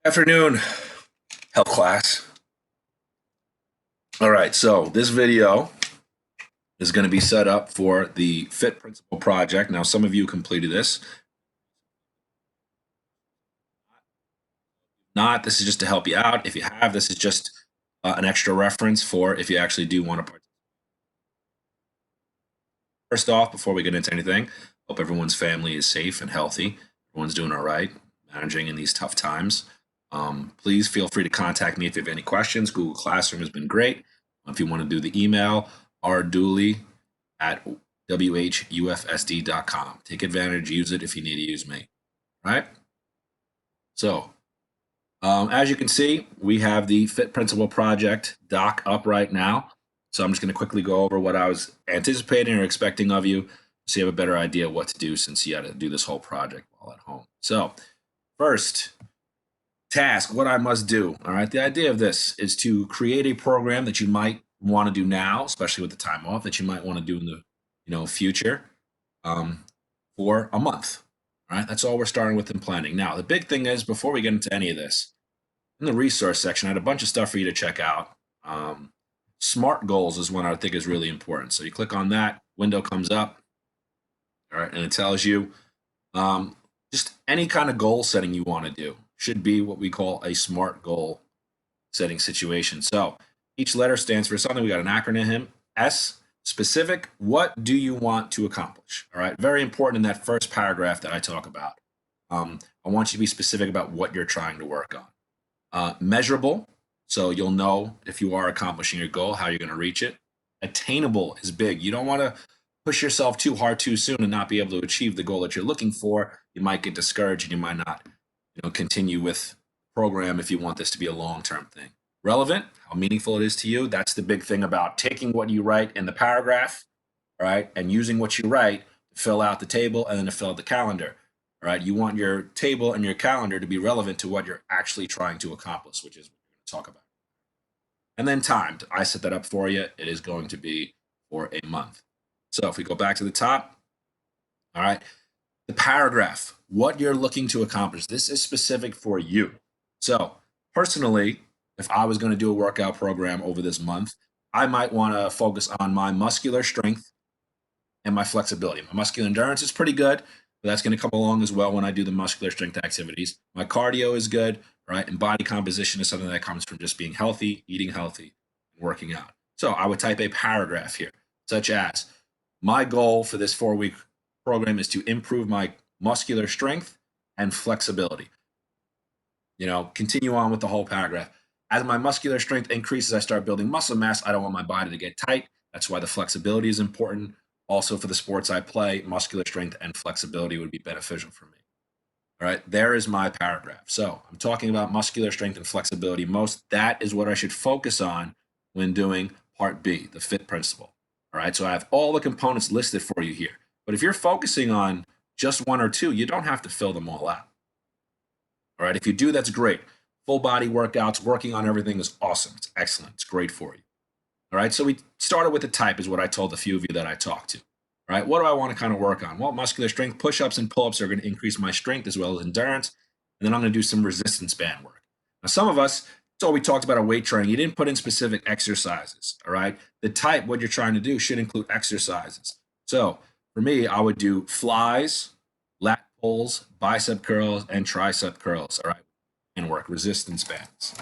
Afternoon, health class. All right, so this video is going to be set up for the FITT Principle project. Now, some of you completed this. Not, this is just to help you out. If you have, this is just an extra reference for if you actually do want to participate. First off, before we get into anything, hope everyone's family is safe and healthy. Everyone's doing all right, managing in these tough times. Please feel free to contact me if you have any questions. Google Classroom has been great. If you want to do the email, rdooley@whufsd.com. Take advantage, use it if you need to use me. Right? So, as you can see, we have the FITT Principle project doc up right now. So I'm just going to quickly go over what I was anticipating or expecting of you so you have a better idea of what to do since you had to do this whole project while at home. So, first, task, what I must do. All right, the idea of this is to create a program that you might want to do now, especially with the time off, that you might want to do in the future for a month. All right, that's all we're starting with in planning. Now, the big thing is, before we get into any of this, in the resource section, I had a bunch of stuff for you to check out. SMART goals is one I think is really important. So you click on that, window comes up, all right, and it tells you just any kind of goal setting you want to do should be what we call a SMART goal setting situation. So each letter stands for something. We got an acronym, S, specific. What do you want to accomplish? All right, very important in that first paragraph that I talk about. I want you to be specific about what you're trying to work on. Measurable, so you'll know if you are accomplishing your goal, how you're going to reach it. Attainable is big. You don't want to push yourself too hard too soon and not be able to achieve the goal that you're looking for. You might get discouraged and you might not continue with the program if you want this to be a long-term thing. Relevant, how meaningful it is to you. That's the big thing about taking what you write in the paragraph, right, and using what you write to fill out the table and then to fill out the calendar. All right, you want your table and your calendar to be relevant to what you're actually trying to accomplish, which is what we're going to talk about. And then timed. I set that up for you. It is going to be for a month. So if we go back to the top, all right, the paragraph, what you're looking to accomplish. This is specific for you. So personally, if I was going to do a workout program over this month, I might want to focus on my muscular strength and my flexibility. My muscular endurance is pretty good, but that's going to come along as well when I do the muscular strength activities. My cardio is good, right? And body composition is something that comes from just being healthy, eating healthy, and working out. So I would type a paragraph here, such as, my goal for this 4-week program is to improve my muscular strength and flexibility. Continue on with the whole paragraph. As my muscular strength increases, I start building muscle mass. I don't want my body to get tight. That's why the flexibility is important. Also, for the sports I play, muscular strength and flexibility would be beneficial for me. All right, there is my paragraph. So I'm talking about muscular strength and flexibility most. That is what I should focus on when doing part B, the FITT principle. All right, so I have all the components listed for you here. But if you're focusing on just one or two, you don't have to fill them all out. All right, if you do, that's great. Full body workouts, working on everything is awesome. It's excellent. It's great for you. All right, so we started with the type is what I told a few of you that I talked to. All right, what do I want to kind of work on? Well, muscular strength, push-ups and pull-ups are going to increase my strength as well as endurance. And then I'm going to do some resistance band work. Now, some of us, that's all we talked about our weight training. You didn't put in specific exercises, all right? The type, what you're trying to do, should include exercises. So for me, I would do flies, lat pulls, bicep curls, and tricep curls, all right? And work resistance bands.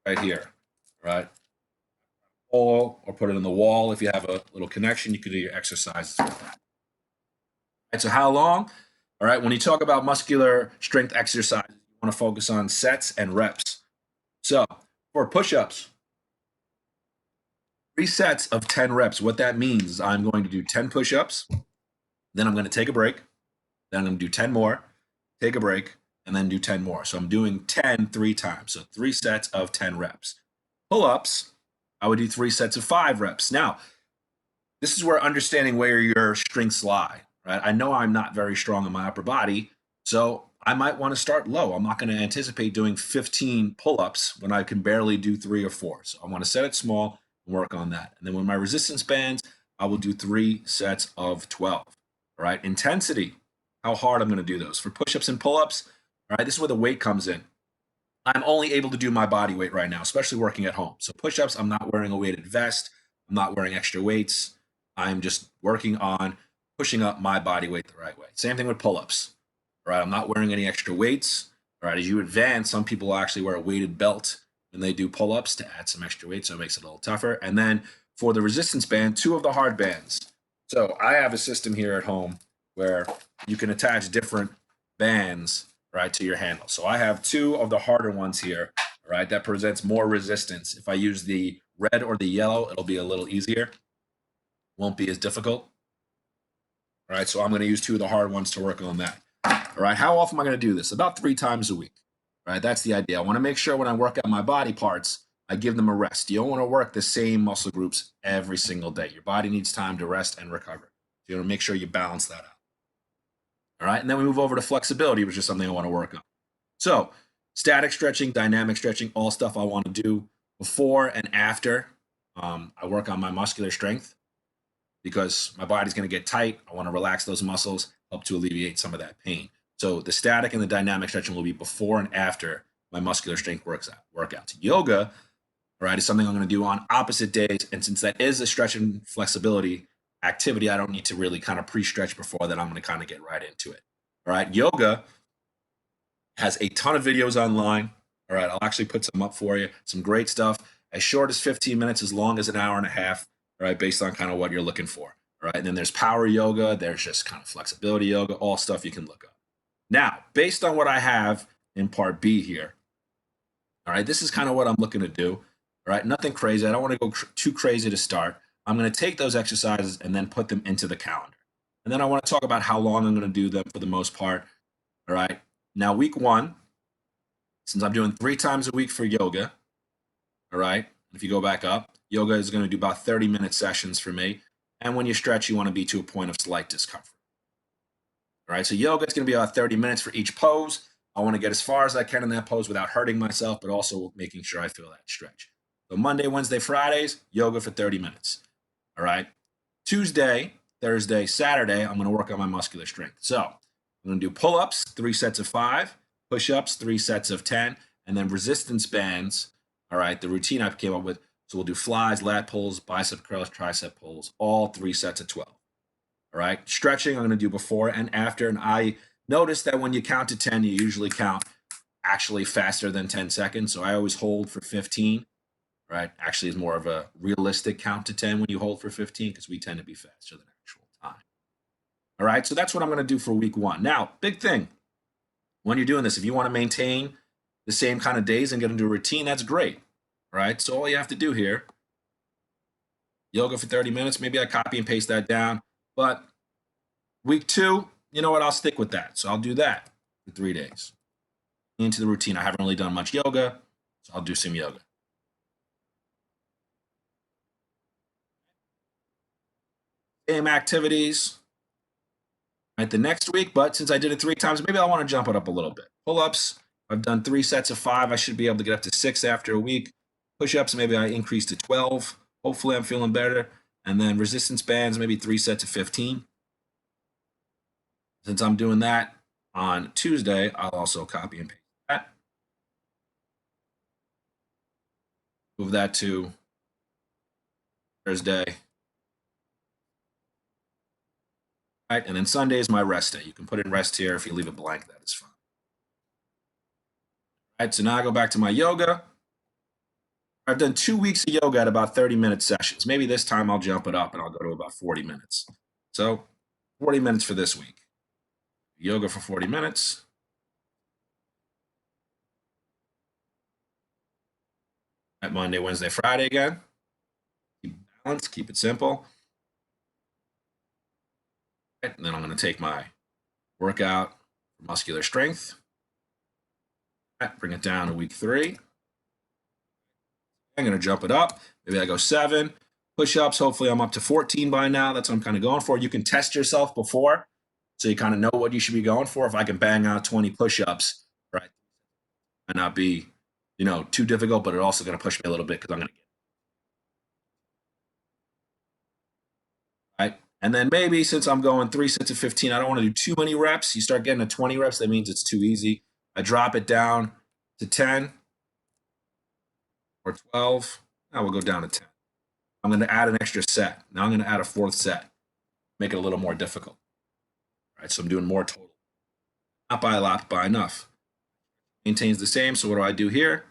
Right here, right? Or put it on the wall. If you have a little connection, you could do your exercises with that. All right, so how long? All right, when you talk about muscular strength exercise, you want to focus on sets and reps. So for push-ups, 3 sets of 10 reps. What that means is I'm going to do 10 push-ups, then I'm going to take a break, then I'm going to do 10 more, take a break, and then do 10 more. So I'm doing 10 3 times. So 3 sets of 10 reps. Pull-ups, I would do 3 sets of 5 reps. Now, this is where understanding where your strengths lie, right? I know I'm not very strong in my upper body, so I might want to start low. I'm not going to anticipate doing 15 pull-ups when I can barely do 3 or 4. So I want to set it small and work on that. And then with my resistance bands, I will do 3 sets of 12. All right, intensity, how hard I'm going to do those. For push-ups and pull-ups, All right, this is where the weight comes in. I'm only able to do my body weight right now, especially working at home. So push-ups, I'm not wearing a weighted vest. I'm not wearing extra weights. I'm just working on pushing up my body weight the right way. Same thing with pull-ups. All right, I'm not wearing any extra weights. All right, as you advance, some people actually wear a weighted belt when they do pull-ups to add some extra weight, so it makes it a little tougher. And then for the resistance band, 2 of the hard bands. So I have a system here at home where you can attach different bands, right, to your handle. So I have 2 of the harder ones here, right, that presents more resistance. If I use the red or the yellow, it'll be a little easier. Won't be as difficult. All right, so I'm going to use 2 of the hard ones to work on that. All right, how often am I going to do this? About 3 times a week. All right, that's the idea. I want to make sure when I work out my body parts, I give them a rest. You don't want to work the same muscle groups every single day. Your body needs time to rest and recover. You want to make sure you balance that out. All right, and then we move over to flexibility, which is something I want to work on. So static stretching, dynamic stretching, all stuff I want to do before and after I work on my muscular strength because my body's going to get tight. I want to relax those muscles, help to alleviate some of that pain. So the static and the dynamic stretching will be before and after my muscular strength workouts. Yoga, all right, is something I'm going to do on opposite days. And since that is a stretch and flexibility activity, I don't need to really kind of pre-stretch before that. I'm going to kind of get right into it. All right, yoga has a ton of videos online. All right, I'll actually put some up for you. Some great stuff. As short as 15 minutes, as long as an hour and a half, all right, based on kind of what you're looking for. All right, and then there's power yoga. There's just kind of flexibility yoga, all stuff you can look up. Now, based on what I have in part B here, all right, this is kind of what I'm looking to do. All right, nothing crazy. I don't want to go too crazy to start. I'm going to take those exercises and then put them into the calendar. And then I want to talk about how long I'm going to do them for the most part. All right, now week 1, since I'm doing 3 times a week for yoga, all right, if you go back up, yoga is going to do about 30-minute sessions for me. And when you stretch, you want to be to a point of slight discomfort. All right, so yoga is going to be about 30 minutes for each pose. I want to get as far as I can in that pose without hurting myself, but also making sure I feel that stretch. So Monday, Wednesday, Fridays, yoga for 30 minutes. All right. Tuesday, Thursday, Saturday, I'm going to work on my muscular strength. So I'm going to do pull-ups, 3 sets of 5, push-ups, 3 sets of 10, and then resistance bands. All right, the routine I came up with. So we'll do flies, lat pulls, bicep curls, tricep pulls, all 3 sets of 12. All right, stretching I'm going to do before and after. And I noticed that when you count to 10, you usually count actually faster than 10 seconds. So I always hold for 15, right? Actually, is more of a realistic count to 10 when you hold for 15 because we tend to be faster than actual time. All right, so that's what I'm going to do for week 1. Now, big thing when you're doing this, if you want to maintain the same kind of days and get into a routine, that's great. All right, so all you have to do here, yoga for 30 minutes, maybe I copy and paste that down. But week 2, you know what? I'll stick with that. So I'll do that for 3 days. Into the routine. I haven't really done much yoga, so I'll do some yoga. Same activities right the next week, but since I did it 3 times, maybe I want to jump it up a little bit. Pull-ups, I've done 3 sets of 5. I should be able to get up to 6 after a week. Push-ups, maybe I increase to 12. Hopefully I'm feeling better. And then resistance bands, maybe 3 sets of 15. Since I'm doing that on Tuesday, I'll also copy and paste that. Move that to Thursday. Right, and then Sunday is my rest day. You can put in rest here. If you leave it blank, that is fine. All right, so now I go back to my yoga. I've done 2 weeks of yoga at about 30-minute sessions. Maybe this time I'll jump it up and I'll go to about 40 minutes. So 40 minutes for this week. Yoga for 40 minutes. At Monday, Wednesday, Friday again. Keep it balanced, keep it simple. And then I'm going to take my workout for muscular strength. Bring it down to week 3. I'm going to jump it up. Maybe I go 7 push-ups. Hopefully I'm up to 14 by now. That's what I'm kind of going for. You can test yourself before, so you kind of know what you should be going for. If I can bang out 20 push-ups, right, might not be, too difficult, but it's also going to push me a little bit because I'm going to get right. And then maybe since I'm going 3 sets of 15, I don't want to do too many reps. You start getting to 20 reps, that means it's too easy. I drop it down to 10 or 12. Now we'll go down to 10. I'm going to add an extra set. Now I'm going to add a fourth set, make it a little more difficult. All right, so I'm doing more total. Not by a lot, by enough. Maintains the same, so what do I do here?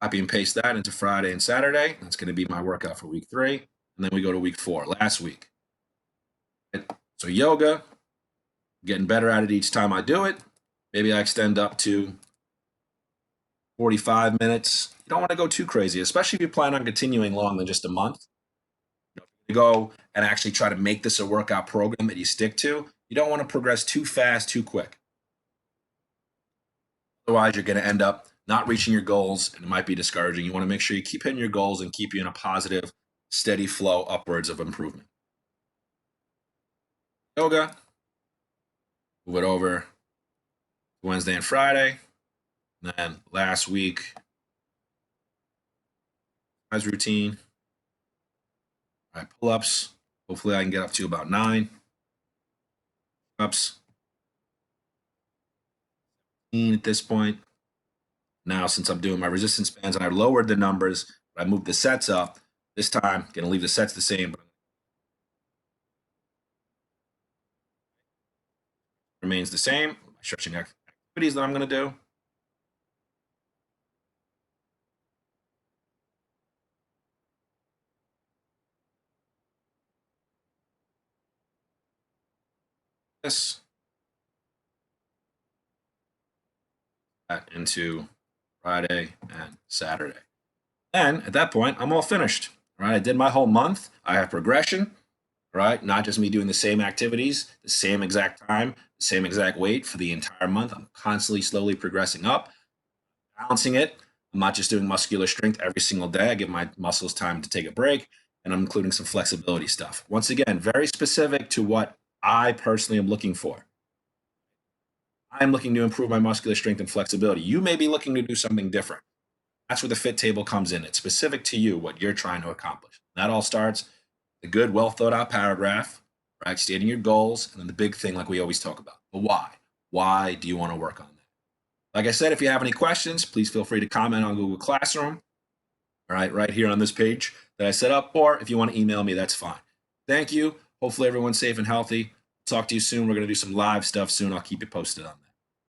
Copy and paste that into Friday and Saturday. That's going to be my workout for week 3. And then we go to week 4, last week. So yoga, getting better at it each time I do it. Maybe I extend up to 45 minutes. You don't want to go too crazy, especially if you plan on continuing longer than just a month. You go and actually try to make this a workout program that you stick to. You don't want to progress too fast, too quick. Otherwise, you're going to end up not reaching your goals, and it might be discouraging. You want to make sure you keep hitting your goals and keep you in a positive, steady flow upwards of improvement. Yoga, move it over Wednesday and Friday. And then last week, exercise routine. All right, pull-ups. Hopefully I can get up to about 9. Ups. At this point. Now, since I'm doing my resistance bands and I lowered the numbers, I moved the sets up. This time, going to leave the sets the same, but remains the same. Stretching activities that I'm going to do. This. That into Friday and Saturday. And at that point, I'm all finished. All right, I did my whole month. I have progression. Right, not just me doing the same activities, the same exact time, the same exact weight for the entire month. I'm constantly, slowly progressing up, balancing it. I'm not just doing muscular strength every single day. I give my muscles time to take a break, and I'm including some flexibility stuff. Once again, very specific to what I personally am looking for. I'm looking to improve my muscular strength and flexibility. You may be looking to do something different. That's where the FITT table comes in. It's specific to you, what you're trying to accomplish. That all starts a good, well thought out paragraph, right? Stating your goals, and then the big thing, like we always talk about, the why. Why do you want to work on that? Like I said, if you have any questions, please feel free to comment on Google Classroom, all right here on this page that I set up, or if you want to email me, that's fine. Thank you. Hopefully everyone's safe and healthy. Talk to you soon. We're going to do some live stuff soon. I'll keep you posted on that.